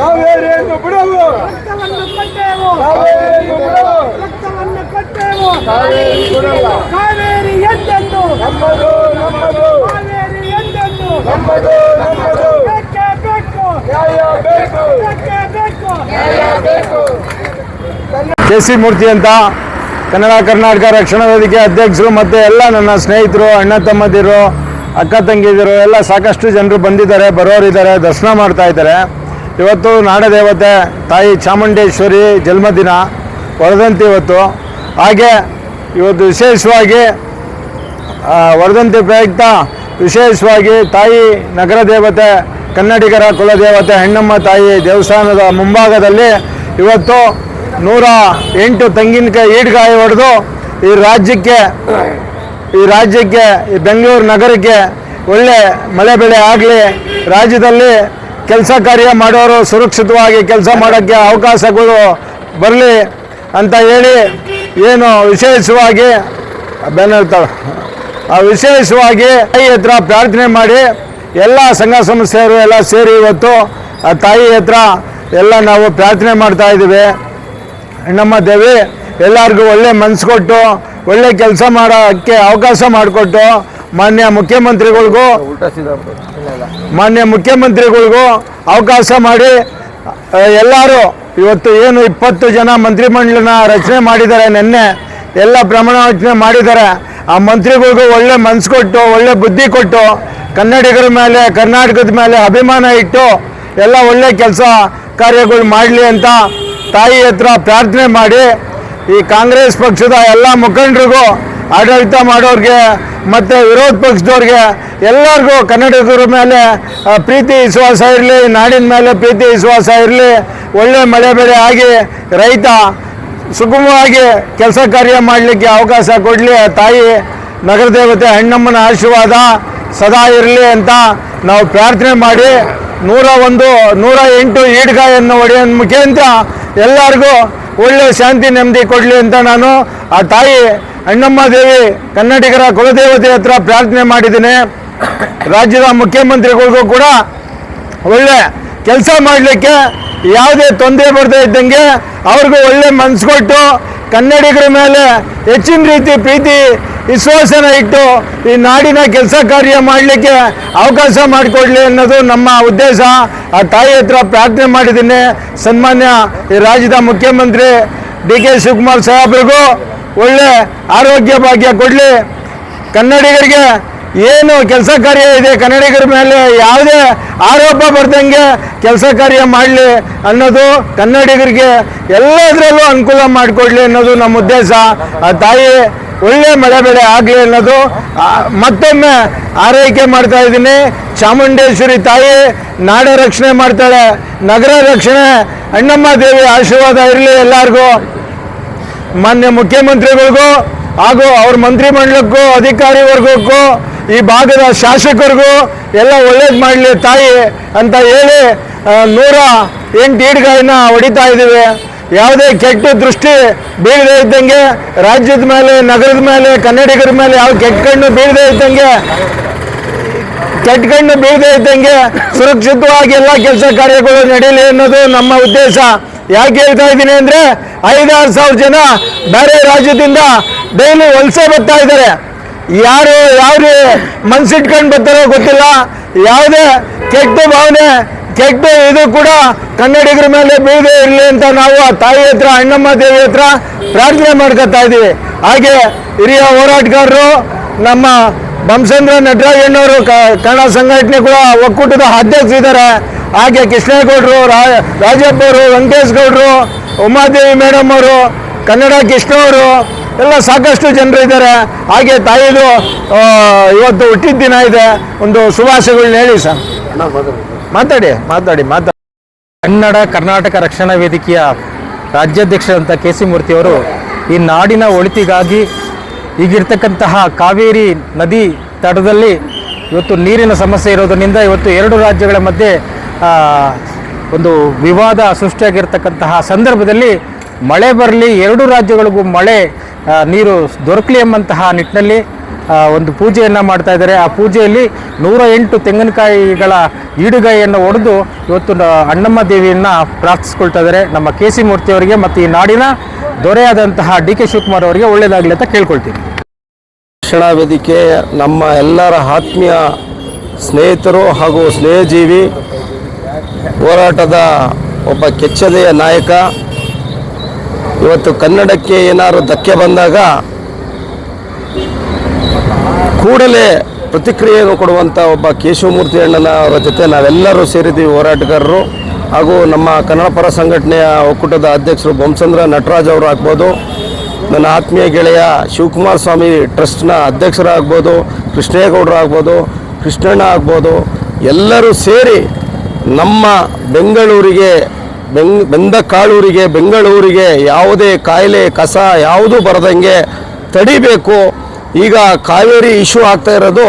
ಕಾವೇರಿಯನ್ನು ಬಿಡವು, ರಕ್ತವನ್ನು ಕಟ್ಟೆವು, ಕಾವೇರಿಯನ್ನು ಬಿಡವು, ರಕ್ತವನ್ನು ಕಟ್ಟೆವು. ಕಾವೇರಿ ಬಿಡಲ್ಲ, ಕಾವೇರಿ ಎಂದೆಂದು ನಮ್ಮದು ನಮ್ಮದು, ಕಾವೇರಿ ಎಂದೆಂದು ನಮ್ಮದು ನಮ್ಮದು, ಬೇಕೇ ಬೇಕು, ನ್ಯಾಯ ಬೇಕು, ಬೇಕೇ ಬೇಕು. ನ್ಯಾಯ ಬೇಕು. ಕೆ.ಸಿ. ಮೂರ್ತಿ ಅಂತ ಕನ್ನಡ ಕರ್ನಾಟಕ ರಕ್ಷಣಾ ವೇದಿಕೆ ಅಧ್ಯಕ್ಷರು ಮತ್ತು ಎಲ್ಲ ನನ್ನ ಸ್ನೇಹಿತರು, ಅಣ್ಣ ತಮ್ಮದಿರು, ಅಕ್ಕ ತಂಗಿದಿರು ಎಲ್ಲ ಸಾಕಷ್ಟು ಜನರು ಬಂದಿದ್ದಾರೆ, ಬರೋರಿದ್ದಾರೆ, ದರ್ಶನ ಮಾಡ್ತಾ ಇದ್ದಾರೆ. ಇವತ್ತು ನಾಡದೇವತೆ ತಾಯಿ ಚಾಮುಂಡೇಶ್ವರಿ ಜನ್ಮದಿನ ವರ್ಧಂತಿ ಇವತ್ತು. ಹಾಗೆ ಇವತ್ತು ವಿಶೇಷವಾಗಿ ವರ್ಧಂತಿ ಪ್ರಯುಕ್ತ ವಿಶೇಷವಾಗಿ ತಾಯಿ ನಗರ ದೇವತೆ, ಕನ್ನಡಿಗರ ಕುಲದೇವತೆ ಹೆಣ್ಣಮ್ಮ ತಾಯಿ ದೇವಸ್ಥಾನದ ಮುಂಭಾಗದಲ್ಲಿ ಇವತ್ತು 108 ತೆಂಗಿನಕಾಯಿ ಈಡ್ಗಾಯಿ ಹೊಡೆದು ಈ ರಾಜ್ಯಕ್ಕೆ ಈ ಬೆಂಗಳೂರು ನಗರಕ್ಕೆ ಒಳ್ಳೆ ಮಳೆ ಬೆಳೆ ಆಗಲಿ, ರಾಜ್ಯದಲ್ಲಿ ಕೆಲಸ ಕಾರ್ಯ ಮಾಡೋರು ಸುರಕ್ಷಿತವಾಗಿ ಕೆಲಸ ಮಾಡೋಕ್ಕೆ ಅವಕಾಶಗಳು ಬರಲಿ ಅಂತ ಹೇಳಿ ಏನು ವಿಶೇಷವಾಗಿ ವಿಶೇಷವಾಗಿ ತಾಯಿ ಹತ್ರ ಪ್ರಾರ್ಥನೆ ಮಾಡಿ ಎಲ್ಲ ಸಂಘ ಸಂಸ್ಥೆಯವರು ಎಲ್ಲ ಸೇರಿ ಇವತ್ತು ಆ ತಾಯಿ ಹತ್ರ ಎಲ್ಲ ನಾವು ಪ್ರಾರ್ಥನೆ ಮಾಡ್ತಾ ಇದ್ದೀವಿ. ಹೆಣ್ಣಮ್ಮ ದೇವಿ ಎಲ್ಲರಿಗೂ ಒಳ್ಳೆ ಮನಸ್ಸು ಕೊಟ್ಟು ಒಳ್ಳೆ ಕೆಲಸ ಮಾಡೋಕ್ಕೆ ಅವಕಾಶ ಮಾಡಿಕೊಟ್ಟು ಮಾನ್ಯ ಮುಖ್ಯಮಂತ್ರಿಗಳಿಗೂ ಅವಕಾಶ ಮಾಡಿ ಎಲ್ಲರೂ ಇವತ್ತು ಏನು 20 ಜನ ಮಂತ್ರಿಮಂಡಲನ ರಚನೆ ಮಾಡಿದ್ದಾರೆ. ನಿನ್ನೆ ಎಲ್ಲ ಪ್ರಮಾಣ ವಚನೆ ಮಾಡಿದ್ದಾರೆ. ಆ ಮಂತ್ರಿಗಳಿಗೂ ಒಳ್ಳೆ ಮನಸ್ಸು ಕೊಟ್ಟು ಒಳ್ಳೆ ಬುದ್ಧಿ ಕೊಟ್ಟು ಕನ್ನಡಿಗರ ಮೇಲೆ ಕರ್ನಾಟಕದ ಮೇಲೆ ಅಭಿಮಾನ ಇಟ್ಟು ಎಲ್ಲ ಒಳ್ಳೆ ಕೆಲಸ ಕಾರ್ಯಗಳು ಮಾಡಲಿ ಅಂತ ತಾಯಿ ಹತ್ರ ಪ್ರಾರ್ಥನೆ ಮಾಡಿ ಈ ಕಾಂಗ್ರೆಸ್ ಪಕ್ಷದ ಎಲ್ಲ ಮುಖಂಡರಿಗೂ, ಆಡಳಿತ ಮಾಡೋರಿಗೆ ಮತ್ತು ವಿರೋಧ ಪಕ್ಷದವ್ರಿಗೆ ಎಲ್ಲರಿಗೂ ಕನ್ನಡಿಗರ ಮೇಲೆ ಪ್ರೀತಿ ವಿಶ್ವಾಸ ಇರಲಿ, ನಾಡಿನ ಮೇಲೆ ಪ್ರೀತಿ ವಿಶ್ವಾಸ ಇರಲಿ, ಒಳ್ಳೆ ಮಳೆ ಬೆಳೆ ಆಗಿ ರೈತ ಸುಗಮವಾಗಿ ಕೆಲಸ ಕಾರ್ಯ ಮಾಡಲಿಕ್ಕೆ ಅವಕಾಶ ಕೊಡಲಿ. ತಾಯಿ ನಗರ ದೇವತೆ ಹೆಣ್ಣಮ್ಮನ ಆಶೀರ್ವಾದ ಸದಾ ಇರಲಿ ಅಂತ ನಾವು ಪ್ರಾರ್ಥನೆ ಮಾಡಿ 108 ಈಡ್ಗಾಯನ್ನು ಹೊಡೆಯೋ ಮುಖೇಂದ್ರ ಎಲ್ಲರಿಗೂ ಒಳ್ಳೆ ಶಾಂತಿ ನೆಮ್ಮದಿ ಕೊಡಲಿ ಅಂತ ನಾನು ಆ ತಾಯಿ ಅಣ್ಣಮ್ಮ ದೇವಿ ಕನ್ನಡಿಗರ ಕುಲದೇವತೆ ಹತ್ರ ಪ್ರಾರ್ಥನೆ ಮಾಡಿದ್ದೀನಿ. ರಾಜ್ಯದ ಮುಖ್ಯಮಂತ್ರಿಗಳಿಗೂ ಕೂಡ ಒಳ್ಳೆ ಕೆಲಸ ಮಾಡಲಿಕ್ಕೆ ಯಾವುದೇ ತೊಂದರೆ ಬರದೇ ಇದ್ದಂಗೆ ಅವ್ರಿಗೂ ಒಳ್ಳೆ ಮನಸ್ಸು ಕೊಟ್ಟು ಕನ್ನಡಿಗರ ಮೇಲೆ ಹೆಚ್ಚಿನ ರೀತಿ ಪ್ರೀತಿ ವಿಶ್ವಾಸನ ಇಟ್ಟು ಈ ನಾಡಿನ ಕೆಲಸ ಕಾರ್ಯ ಮಾಡಲಿಕ್ಕೆ ಅವಕಾಶ ಮಾಡಿಕೊಡ್ಲಿ ಅನ್ನೋದು ನಮ್ಮ ಉದ್ದೇಶ. ಆ ತಾಯಿ ಹತ್ರ ಪ್ರಾರ್ಥನೆ ಮಾಡಿದ್ದೀನಿ. ಸನ್ಮಾನ್ಯ ಈ ರಾಜ್ಯದ ಮುಖ್ಯಮಂತ್ರಿ ಡಿ.ಕೆ. ಶಿವಕುಮಾರ್ ಸಾಹೇಬ್ರಿಗೂ ಒಳ್ಳೆ ಆರೋಗ್ಯ ಭಾಗ್ಯ ಕೊಡಲಿ. ಕನ್ನಡಿಗರಿಗೆ ಏನು ಕೆಲಸ ಕಾರ್ಯ ಇದೆ ಕನ್ನಡಿಗರ ಮೇಲೆ ಯಾವುದೇ ಆರೋಪ ಬರ್ದಂಗೆ ಕೆಲಸ ಕಾರ್ಯ ಮಾಡಲಿ ಅನ್ನೋದು, ಕನ್ನಡಿಗರಿಗೆ ಎಲ್ಲದರಲ್ಲೂ ಅನುಕೂಲ ಮಾಡಿಕೊಡ್ಲಿ ಅನ್ನೋದು ನಮ್ಮ ಉದ್ದೇಶ. ಆ ತಾಯಿ ಒಳ್ಳೆ ಮಳೆ ಬೆಳೆ ಆಗಲಿ ಅನ್ನೋದು ಮತ್ತೊಮ್ಮೆ ಆರೈಕೆ ಮಾಡ್ತಾ ಇದ್ದೀನಿ. ಚಾಮುಂಡೇಶ್ವರಿ ತಾಯಿ ನಾಡ ರಕ್ಷಣೆ ಮಾಡ್ತಾಳೆ, ನಗರ ರಕ್ಷಣೆ ಅಣ್ಣಮ್ಮ ದೇವಿ ಆಶೀರ್ವಾದ ಇರಲಿ ಎಲ್ಲರಿಗೂ. ಮಾನ್ಯ ಮುಖ್ಯಮಂತ್ರಿಗಳಿಗೂ ಹಾಗೂ ಅವ್ರ ಮಂತ್ರಿಮಂಡಲಕ್ಕೂ ಅಧಿಕಾರಿ ವರ್ಗಕ್ಕೂ ಈ ಭಾಗದ ಶಾಸಕರಿಗೂ ಎಲ್ಲ ಒಳ್ಳೇದು ಮಾಡಲಿ ತಾಯಿ ಅಂತ ಹೇಳಿ 108 ಈಡ್ಗಾಯಿನ ಹೊಡಿತಾ ಇದ್ದೀವಿ. ಯಾವುದೇ ಕೆಟ್ಟ ದೃಷ್ಟಿ ಬೀಳದೇ ಇದ್ದಂಗೆ, ರಾಜ್ಯದ ಮೇಲೆ ನಗರದ ಮೇಲೆ ಕನ್ನಡಿಗರ ಮೇಲೆ ಯಾವ ಕೆಟ್ಟ ಕಣ್ಣು ಬೀಳದೇ ಇದ್ದಂಗೆ ಸುರಕ್ಷಿತವಾಗಿ ಎಲ್ಲ ಕೆಲಸ ಕಾರ್ಯಗಳು ನಡೆಯಲಿ ಅನ್ನೋದು ನಮ್ಮ ಉದ್ದೇಶ. ಯಾಕೆ ಹೇಳ್ತಾ ಇದ್ದೀನಿ ಅಂದರೆ 5,000-6,000 ಜನ ಬೇರೆ ರಾಜ್ಯದಿಂದ ಡೈಲಿ ವಲಸೆ ಬರ್ತಾ ಇದ್ದಾರೆ. ಯಾರು ಯಾವ ಮನ್ಸಿಟ್ಕೊಂಡು ಬರ್ತಾರೋ ಗೊತ್ತಿಲ್ಲ. ಯಾವುದೇ ಕೆಟ್ಟ ಭಾವನೆ ಕೆಟ್ಟ ಇದು ಕೂಡ ಕನ್ನಡಿಗರ ಮೇಲೆ ಬೀಳದೇ ಇರಲಿ ಅಂತ ನಾವು ಆ ತಾಯಿ ಹತ್ರ ಅಣ್ಣಮ್ಮ ದೇವಿ ಹತ್ರ ಪ್ರಾರ್ಥನೆ ಮಾಡ್ಕೊತಾ ಇದ್ದೀವಿ. ಹಾಗೆ ಹಿರಿಯ ಹೋರಾಟಗಾರರು ನಮ್ಮ ಬಂಸಂದ್ರ ನಟರಾಜಣ್ಣವರು ಕನ್ನಡ ಸಂಘಟನೆ ಕೂಡ ಒಕ್ಕೂಟದ ಅಧ್ಯಕ್ಷರಿದ್ದಾರೆ. ಹಾಗೆ ಕೃಷ್ಣೇಗೌಡರು, ರಾಜಪ್ಪ ಅವರು, ವೆಂಕಟೇಶ್ ಗೌಡರು, ಉಮಾದೇವಿ ಮೇಡಮ್ ಅವರು, ಕನ್ನಡ ಕೃಷ್ಣ ಅವರು ಎಲ್ಲ ಸಾಕಷ್ಟು ಜನರು ಇದ್ದಾರೆ. ಹಾಗೆ ತಾಯಿದು ಇವತ್ತು ಹುಟ್ಟಿದ ದಿನ ಇದೆ. ಒಂದು ಶುಭಾಶಯಗಳನ್ನ ಹೇಳಿ ಸರ್. ಮಾತಾಡಿ. ಕನ್ನಡ ಕರ್ನಾಟಕ ರಕ್ಷಣಾ ವೇದಿಕೆಯ ರಾಜ್ಯಾಧ್ಯಕ್ಷರಂತ ಕೆ.ಸಿ. ಮೂರ್ತಿಯವರು ಈ ನಾಡಿನ ಒಳಿತಿಗಾಗಿ ಈಗಿರ್ತಕ್ಕಂತಹ ಕಾವೇರಿ ನದಿ ತಟದಲ್ಲಿ ಇವತ್ತು ನೀರಿನ ಸಮಸ್ಯೆ ಇರೋದರಿಂದ ಇವತ್ತು 2 ರಾಜ್ಯಗಳ ಮಧ್ಯೆ ಒಂದು ವಿವಾದ ಸೃಷ್ಟಿಯಾಗಿರ್ತಕ್ಕಂತಹ ಸಂದರ್ಭದಲ್ಲಿ ಮಳೆ ಬರಲಿ, 2 ರಾಜ್ಯಗಳಿಗೂ ಮಳೆ ನೀರು ದೊರಕಲಿ ಎಂಬಂತಹ ನಿಟ್ಟಿನಲ್ಲಿ ಒಂದು ಪೂಜೆಯನ್ನು ಮಾಡ್ತಾ ಇದ್ದಾರೆ. ಆ ಪೂಜೆಯಲ್ಲಿ 108 ತೆಂಗಿನಕಾಯಿಗಳ ಈಡುಗಾಯಿಯನ್ನು ಒಡೆದು ಇವತ್ತು ಅಣ್ಣಮ್ಮ ದೇವಿಯನ್ನು ಪ್ರಾರ್ಥಿಸ್ಕೊಳ್ತಾ ಇದ್ದಾರೆ. ನಮ್ಮ KC ಮೂರ್ತಿಯವರಿಗೆ ಮತ್ತು ಈ ನಾಡಿನ ದೊರೆಯಾದಂತಹ DK ಶಿವಕುಮಾರ್ ಅವರಿಗೆ ಒಳ್ಳೆಯದಾಗಲಿ ಅಂತ ಕೇಳ್ಕೊಳ್ತೀನಿ. ರಕ್ಷಣಾ ವೇದಿಕೆ ನಮ್ಮ ಎಲ್ಲರ ಆತ್ಮೀಯ ಸ್ನೇಹಿತರು ಹಾಗೂ ಸ್ನೇಹಜೀವಿ, ಹೋರಾಟದ ಒಬ್ಬ ಕೆಚ್ಚದೆಯ ನಾಯಕ. ಇವತ್ತು ಕನ್ನಡಕ್ಕೆ ಏನಾದರೂ ಧಕ್ಕೆ ಬಂದಾಗ ಕೂಡಲೇ ಪ್ರತಿಕ್ರಿಯೆಯನ್ನು ಕೊಡುವಂಥ ಒಬ್ಬ ಕೇಶವಮೂರ್ತಿ ಅಣ್ಣನವರ ಜೊತೆ ನಾವೆಲ್ಲರೂ ಸೇರಿದ್ದೀವಿ, ಹೋರಾಟಗಾರರು ಹಾಗೂ ನಮ್ಮ ಕನ್ನಡ ಪರ ಸಂಘಟನೆಯ ಒಕ್ಕೂಟದ ಅಧ್ಯಕ್ಷರು ಬೊಮ್ಮಸಂದ್ರ ನಟರಾಜ್ ಅವರು ಆಗ್ಬೋದು, ನನ್ನ ಆತ್ಮೀಯ ಗೆಳೆಯ ಶಿವಕುಮಾರ ಸ್ವಾಮಿ ಟ್ರಸ್ಟ್ನ ಅಧ್ಯಕ್ಷರಾಗ್ಬೋದು, ಕೃಷ್ಣೇಗೌಡರು ಆಗ್ಬೋದು, ಕೃಷ್ಣಣ್ಣ ಆಗ್ಬೋದು, ಎಲ್ಲರೂ ಸೇರಿ ನಮ್ಮ ಬೆಂಗಳೂರಿಗೆ ಬೆಂದ ಕಾಳೂರಿಗೆ ಬೆಂಗಳೂರಿಗೆ ಯಾವುದೇ ಕಾಯಿಲೆ ಕಸ ಯಾವುದೂ ಬರದಂಗೆ ತಡಿಬೇಕು. ಈಗ ಕಾವೇರಿ ಇಶ್ಯೂ ಆಗ್ತಾ ಇರೋದು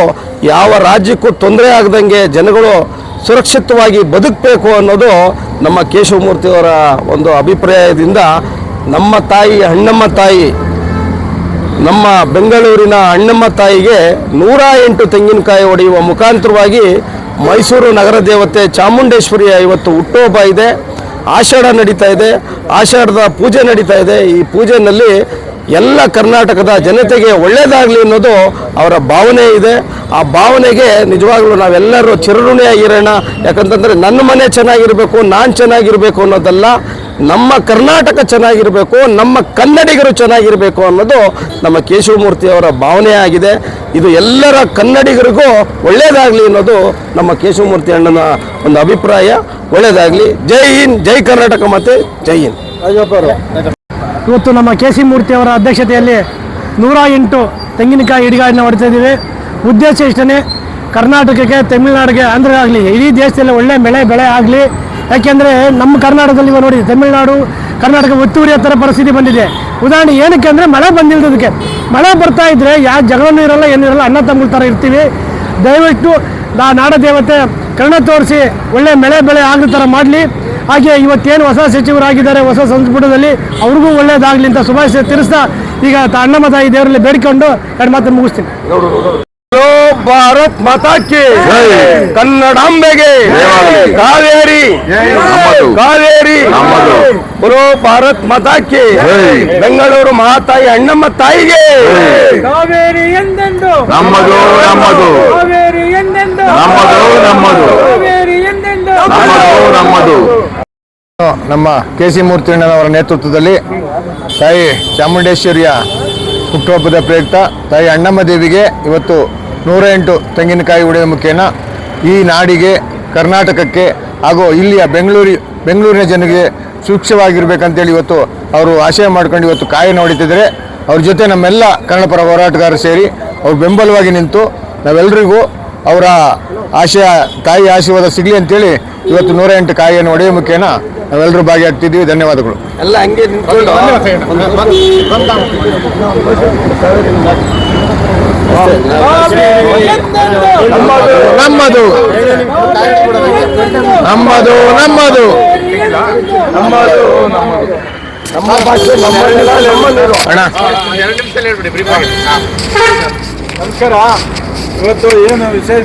ಯಾವ ರಾಜ್ಯಕ್ಕೂ ತೊಂದರೆ ಆಗದಂಗೆ ಜನಗಳು ಸುರಕ್ಷಿತವಾಗಿ ಬದುಕಬೇಕು ಅನ್ನೋದು ನಮ್ಮ ಕೇಶವಮೂರ್ತಿಯವರ ಒಂದು ಅಭಿಪ್ರಾಯದಿಂದ ನಮ್ಮ ತಾಯಿ ಅಣ್ಣಮ್ಮ ತಾಯಿ, ನಮ್ಮ ಬೆಂಗಳೂರಿನ ಅಣ್ಣಮ್ಮ ತಾಯಿಗೆ 108 ತೆಂಗಿನಕಾಯಿ ಹೊಡೆಯುವ ಮುಖಾಂತರವಾಗಿ ಮೈಸೂರು ನಗರ ದೇವತೆ ಚಾಮುಂಡೇಶ್ವರಿಯ ಇವತ್ತು ಹುಟ್ಟುಹಬ್ಬ ಇದೆ. ಆಷಾಢ ನಡೀತಾ ಇದೆ, ಆಷಾಢದ ಪೂಜೆ ನಡೀತಾ ಇದೆ. ಈ ಪೂಜೆಯಲ್ಲಿ ಎಲ್ಲ ಕರ್ನಾಟಕದ ಜನತೆಗೆ ಒಳ್ಳೆಯದಾಗಲಿ ಅನ್ನೋದು ಅವರ ಭಾವನೆ ಇದೆ. ಆ ಭಾವನೆಗೆ ನಿಜವಾಗ್ಲೂ ನಾವೆಲ್ಲರೂ ಚಿರಋಣಿಯಾಗಿರೋಣ. ಯಾಕಂತಂದರೆ ನನ್ನ ಮನೆ ಚೆನ್ನಾಗಿರಬೇಕು, ನಾನು ಚೆನ್ನಾಗಿರಬೇಕು ಅನ್ನೋದಲ್ಲ, ನಮ್ಮ ಕರ್ನಾಟಕ ಚೆನ್ನಾಗಿರಬೇಕು, ನಮ್ಮ ಕನ್ನಡಿಗರು ಚೆನ್ನಾಗಿರಬೇಕು ಅನ್ನೋದು ನಮ್ಮ ಕೇಶವಮೂರ್ತಿಯವರ ಭಾವನೆ ಆಗಿದೆ. ಇದು ಎಲ್ಲರ ಕನ್ನಡಿಗರಿಗೂ ಒಳ್ಳೆಯದಾಗಲಿ ಅನ್ನೋದು ನಮ್ಮ ಕೇಶವಮೂರ್ತಿ ಅಣ್ಣನ ಒಂದು ಅಭಿಪ್ರಾಯ. ಒಳ್ಳೆಯದಾಗಲಿ. ಜೈ ಹಿಂದ್, ಜೈ ಕರ್ನಾಟಕ ಮತ್ತು ಜೈ ಹಿಂದ್. ಇವತ್ತು ನಮ್ಮ KC ಮೂರ್ತಿಯವರ ಅಧ್ಯಕ್ಷತೆಯಲ್ಲಿ 108 ತೆಂಗಿನಕಾಯಿ ಇಡಿಗಾಯನ್ನು ಹೊಡಿತಾ ಇದ್ದೀವಿ. ಉದ್ದೇಶ ಇಷ್ಟೇ, ಕರ್ನಾಟಕಕ್ಕೆ, ತಮಿಳುನಾಡಿಗೆ, ಆಂಧ್ರ ಆಗಲಿ, ಇಡೀ ದೇಶದಲ್ಲಿ ಒಳ್ಳೆ ಬೆಳೆ ಆಗಲಿ. ಯಾಕೆಂದರೆ ನಮ್ಮ ಕರ್ನಾಟಕದಲ್ಲಿ ಇವಾಗ ನೋಡಿ, ತಮಿಳುನಾಡು ಕರ್ನಾಟಕ ಒತ್ತುವರಿಯೋ ಥರ ಪರಿಸ್ಥಿತಿ ಬಂದಿದೆ. ಉದಾಹರಣೆ ಏನಕ್ಕೆ ಅಂದರೆ ಮಳೆ ಬಂದಿಲ್ಲದಕ್ಕೆ. ಮಳೆ ಬರ್ತಾ ಇದ್ದರೆ ಯಾವ ಜಗಳನೂ ಇರೋಲ್ಲ, ಏನಿರಲ್ಲ, ಅಣ್ಣ ತಮ್ಮಗಳ ಥರ ಇರ್ತೀವಿ. ದಯವಿಟ್ಟು ನಾಡ ದೇವತೆ ಕರುಣೆ ತೋರಿಸಿ ಒಳ್ಳೆ ಬೆಳೆ ಆಗೋ ಥರ ಮಾಡಲಿ. ಹಾಗೆ ಇವತ್ತೇನು ಹೊಸ ಸಚಿವರಾಗಿದ್ದಾರೆ ಹೊಸ ಸಂಪುಟದಲ್ಲಿ, ಅವ್ರಿಗೂ ಒಳ್ಳೆಯದಾಗಲಿ ಅಂತ ಶುಭಾಶಯ ತಿಳಿಸ್ತಾ ಈಗ ಅಣ್ಣಮ್ಮ ತಾಯಿ ದೇವರಲ್ಲಿ ಬೇಡಿಕೊಂಡು 2 ಮಾತು ಮುಗಿಸ್ತೀನಿ. ಭಾರತ್ ಮಾತಾ ಕಿ ಕನ್ನಡಾಂಬೆಗೆ ಕಾವೇರಿ ಕಾವೇರಿ ಬರೋ ಭಾರತ್ ಮಾತಾ ಕಿ ಬೆಂಗಳೂರು ಮಹಾತಾಯಿ ಅಣ್ಣಮ್ಮ ತಾಯಿಗೆ ಕಾವೇರಿ ಎಂದೆಂದು ನಮ್ಮದು ನಮ್ಮದು ಕಾವೇರಿ ಎಂದೆಂದು ನಮ್ಮದು ನಮ್ಮದು ಕಾವೇರಿ ಎಂದೆಂದು ನಮ್ಮದು. ನಮ್ಮ KC ಮೂರ್ತಿ ಅಣ್ಣನವರ ನೇತೃತ್ವದಲ್ಲಿ ತಾಯಿ ಚಾಮುಂಡೇಶ್ವರಿಯ ಹುಟ್ಟುಹಬ್ಬದ ಪ್ರಯುಕ್ತ ತಾಯಿ ಅಣ್ಣಮ್ಮ ದೇವಿಗೆ ಇವತ್ತು 108 ತೆಂಗಿನಕಾಯಿ ಹೊಡೆಯುವ ಮುಖೇನ ಈ ನಾಡಿಗೆ, ಕರ್ನಾಟಕಕ್ಕೆ ಹಾಗೂ ಇಲ್ಲಿಯ ಬೆಂಗಳೂರಿನ ಜನರಿಗೆ ಸೂಕ್ಷ್ಮವಾಗಿರ್ಬೇಕಂತೇಳಿ ಇವತ್ತು ಅವರು ಆಶಯ ಮಾಡ್ಕೊಂಡು ಇವತ್ತು ಕಾಯನ್ನು ಹೊಡಿತಿದ್ದಾರೆ. ಅವ್ರ ಜೊತೆ ನಮ್ಮೆಲ್ಲ ಕನ್ನಡ ಪರ ಹೋರಾಟಗಾರರು ಸೇರಿ ಅವ್ರು ಬೆಂಬಲವಾಗಿ ನಿಂತು ನಾವೆಲ್ಲರಿಗೂ ಅವರ ಆಶಯ, ತಾಯಿ ಆಶೀರ್ವಾದ ಸಿಗಲಿ ಅಂತೇಳಿ ಇವತ್ತು 108 ಕಾಯಿಯನ್ನು ಹೊಡೆಯುವ ಮುಖೇನ ನಾವೆಲ್ಲರೂ ಭಾಗಿಯಾಗ್ತಿದ್ದೀವಿ. ಧನ್ಯವಾದಗಳು. ಎಲ್ಲ ಹಂಗೆ ನಿಂತ್ಕೊಂಡು ನಮ್ಮದು ನಮ್ಮದು ನಮ್ಮದು ನಮ್ಮದು ನಮ್ಮ ಭಾಷೆ ನಮ್ಮಲ್ಲಿರೋ ಅಣ್ಣ. ನಮಸ್ಕಾರ. ಇವತ್ತು ಏನು ವಿಶೇಷ